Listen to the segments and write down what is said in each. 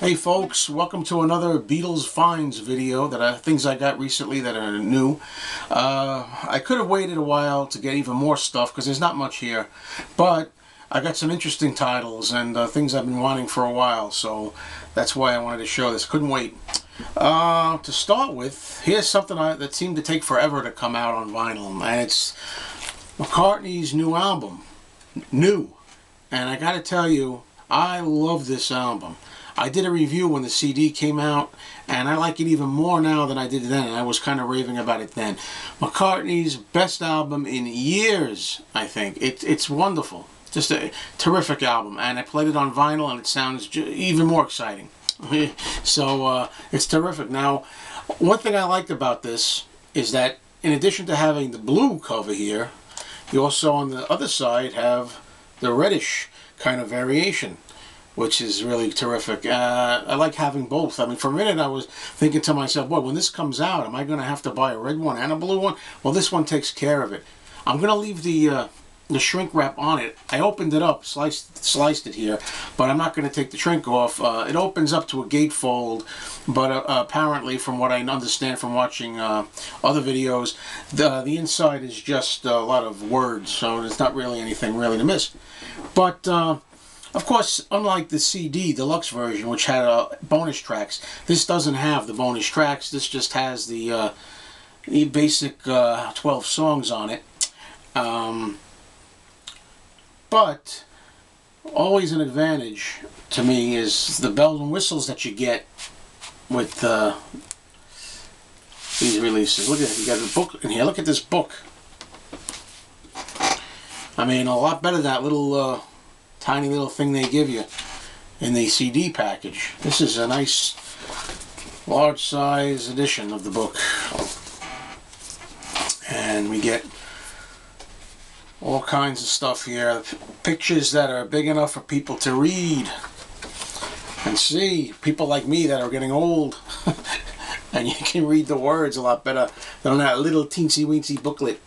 Hey folks, welcome to another Beatles Finds video things I got recently that are new. I could have waited a while to get even more stuff because there's not much here, but I got some interesting titles and things I've been wanting for a while, so that's why I wanted to show this. Couldn't wait. To start with, here's something that seemed to take forever to come out on vinyl, and it's McCartney's new album. New. And I gotta tell you, I love this album. I did a review when the CD came out, and I like it even more now than I did then. I was kind of raving about it then. McCartney's best album in years, I think. It's wonderful. Just a terrific album. And I played it on vinyl, and it sounds even more exciting. So, it's terrific. Now, one thing I liked about this is that in addition to having the blue cover here, you also on the other side have the reddish kind of variation, which is really terrific. I like having both. I mean, for a minute I was thinking to myself, boy, when this comes out, am I going to have to buy a red one and a blue one? Well, this one takes care of it. I'm going to leave the shrink wrap on it. I opened it up, sliced it here, but I'm not going to take the shrink off. It opens up to a gatefold, but apparently, from what I understand from watching other videos, the inside is just a lot of words, so there's not really anything really to miss. But of course, unlike the CD deluxe version, which had bonus tracks, this doesn't have the bonus tracks. This just has the basic 12 songs on it. But always an advantage to me is the bells and whistles that you get with these releases. Look at it. You got a book in here. Look at this book. I mean, a lot better than that little tiny little thing they give you in the CD package. This is a nice large size edition of the book, and we get all kinds of stuff here, pictures that are big enough for people to read and see, people like me that are getting old and you can read the words a lot better than that little teensy weensy booklet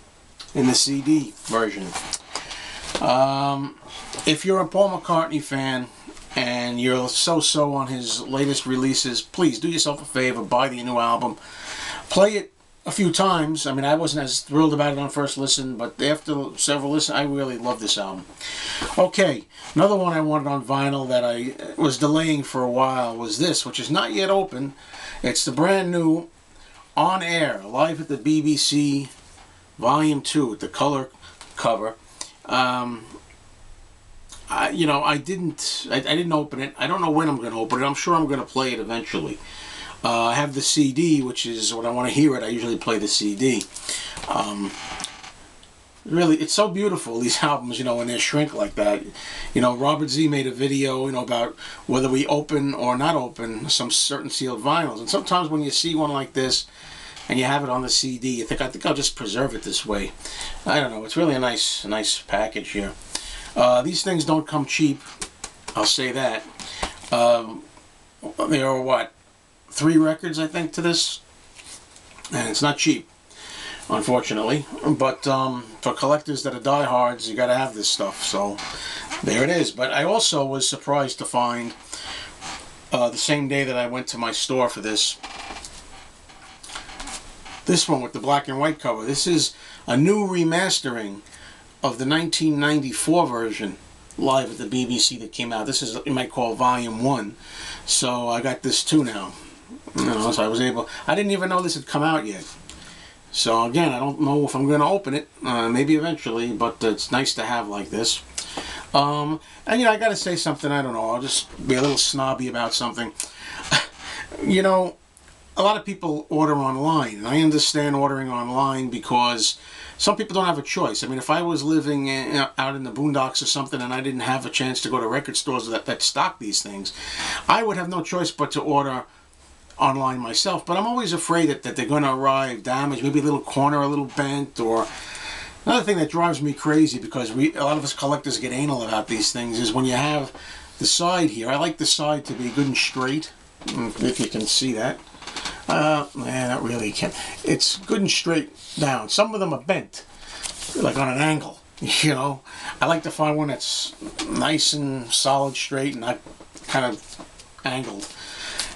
in the CD version. If you're a Paul McCartney fan and you're so-so on his latest releases, please do yourself a favor, buy the new album. Play it a few times. I mean, I wasn't as thrilled about it on first listen, but after several listens, I really love this album. Okay, another one I wanted on vinyl that I was delaying for a while was this, which is not yet open. It's the brand new On Air, Live at the BBC, Volume 2, with the color cover. I didn't open it. I don't know when I'm going to open it. I'm sure I'm going to play it eventually. I have the CD, which is when I want to hear it. I usually play the CD. Really, it's so beautiful, these albums, when they shrink like that. Robert Z made a video, about whether we open or not open some certain sealed vinyls. And sometimes when you see one like this and you have it on the CD, you think, I think I'll just preserve it this way. I don't know. It's really a nice package here. These things don't come cheap, I'll say that. There are, what, 3 records, I think, to this? And it's not cheap, unfortunately. But for collectors that are diehards, you got to have this stuff. So there it is. But I also was surprised to find, the same day that I went to my store for this one with the black and white cover. This is a new remastering of the 1994 version, Live at the BBC, that came out. This is, you might call, Volume 1. So I got this too now. So I didn't even know this had come out yet. So again, I don't know if I'm going to open it, maybe eventually, but it's nice to have like this. And I got to say something, I don't know, I'll just be a little snobby about something. A lot of people order online, and I understand ordering online because some people don't have a choice. I mean, if I was living out in the boondocks or something and I didn't have a chance to go to record stores that stock these things, I would have no choice but to order online myself. But I'm always afraid that they're going to arrive damaged, maybe a little corner a little bent. Or another thing that drives me crazy, because a lot of us collectors get anal about these things, is when you have the side here. I like the side to be good and straight, if you can see that. Not really. It's good and straight down. Some of them are bent, like on an angle. I like to find one that's nice and solid, straight, and not kind of angled.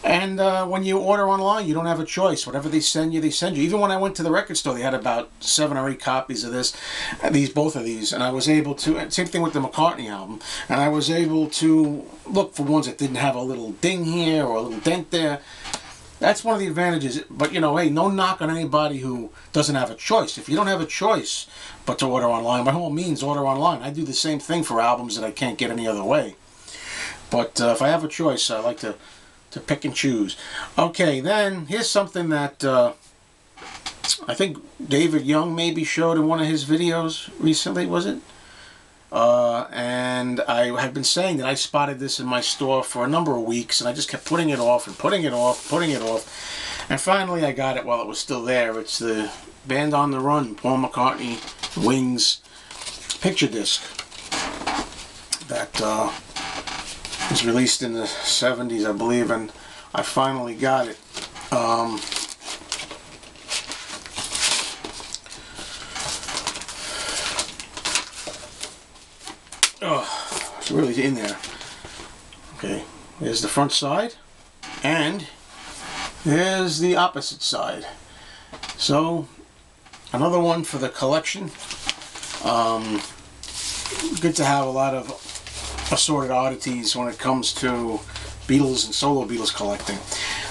And when you order online, you don't have a choice. Whatever they send you, they send you. Even when I went to the record store, they had about 7 or 8 copies of this, both of these, and I was able to. And same thing with the McCartney album, and I was able to look for ones that didn't have a little ding here or a little dent there. That's one of the advantages. But you know, hey, no knock on anybody who doesn't have a choice. If you don't have a choice but to order online, by all means, order online. I do the same thing for albums that I can't get any other way. But if I have a choice, I like to pick and choose. Okay, then here's something that I think David Young maybe showed in one of his videos recently, was it? And I have been saying that I spotted this in my store for a number of weeks, and I just kept putting it off and putting it off, putting it off. And finally I got it while it was still there. It's the Band on the Run, Paul McCartney, Wings picture disc that was released in the 70s, I believe, and I finally got it. Oh, it's really in there. Okay, there's the front side, and there's the opposite side. So, another one for the collection. Good to have a lot of assorted oddities when it comes to Beatles and solo Beatles collecting.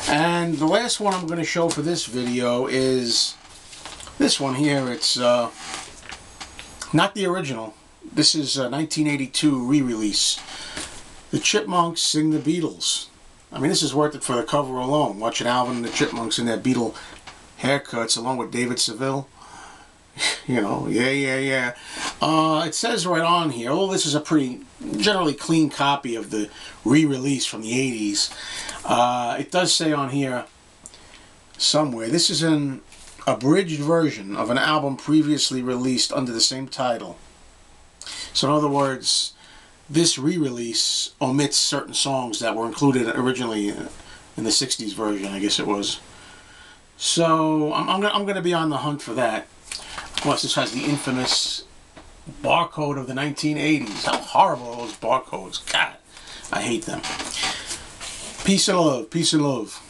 And the last one I'm going to show for this video is this one here. It's not the original. This is a 1982 re-release. The Chipmunks Sing the Beatles. I mean, this is worth it for the cover alone. Watching Alvin and the Chipmunks in their Beatle haircuts along with David Seville. You know, yeah. It says right on here, although this is a pretty generally clean copy of the re-release from the 80s, it does say on here somewhere, this is an abridged version of an album previously released under the same title. So in other words, this re-release omits certain songs that were included originally in the 60s version, I guess it was. So I'm going to be on the hunt for that. Of course, this has the infamous barcode of the 1980s. How horrible are those barcodes. God, I hate them. Peace and love. Peace and love.